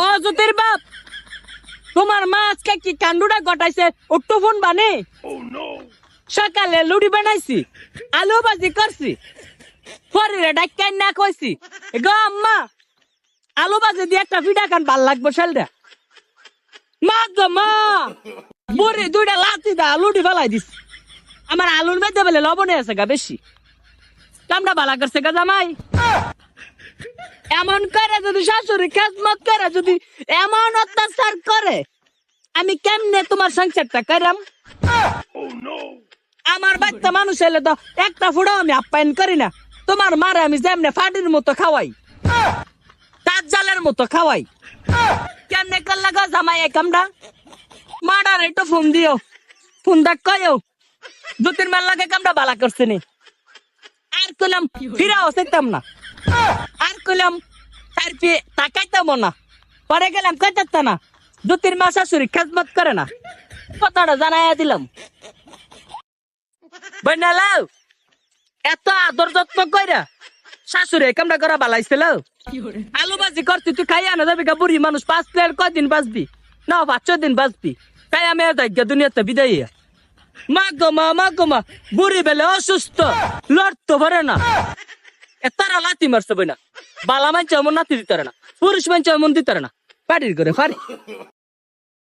ও জ্যোতির বাপ, তোমার মা আজকে কি কাণ্ডটা ঘটাইছে একটু ফোন বানে। সকালে লুড়ি বানাইছি, আলু ভাজি করছি, পরে ডাক্তার না কইছি গো আম্মা আলু ভাজি দিয়ে একটা পিঠা খান ভাল লাগবো শালটা। মা গো মা, বুড়ি দুইটা লাথি দা লুড়ি ফেলাই দিস। আমার আলুর মধ্যে বলে লবণে আছে গা বেশি, কামটা ভালা করছে গা জামাই। এমন করে যদি শাশুড়ি খেজমত করে, যদি এমন অত্যাচার করে, আমি কেমনে তোমার সংসারটা করাম? আমার বাচ্চা মানুষ এলে তো একটা ফুড়াও আমি আপ্যায়ন করি না। তোমার মারে আমি যেমনে ফাটির মতো খাওয়াই, তার জালের মতো খাওয়াই, কেমনে করলে গো জামাই এই কামটা? মারার একটু ফোন দিও, ফোন দেখ কয়ও দুতির মেল লাগে কামটা ভালা করছে নি। আর কইলাম ফিরাও চাইতাম না, আর কইলাম তার পেয়ে তাকাইতাম না, পরে গেলাম কাটাতে না। দুতির মা শাশুড়ি খেজমত করে না, কথাটা জানাইয়া দিলাম। বইনালাও এত আদর যত্ন কইরা শাশুড়ি কামটা করা বালাইছিল। আলু ভাজি করছি, তুই খাইয়া না যাবি গা বুড়ি মানুষ, 5 প্লেট কয়দিন বাঁচবি? না 5-6 দিন বাঁচবি। তাই আমি যাই দুনিয়াতে বিদায়। মা গো মা, মা গো মা, বুড়ি বেলে অসুস্থ, লড়তে পারে না, তারা লাথি মারছে বই না। বালা মানছে এমন নাতি দিতে না, পুরুষ মানছে এমন দিতে না, পাটির করে পারি।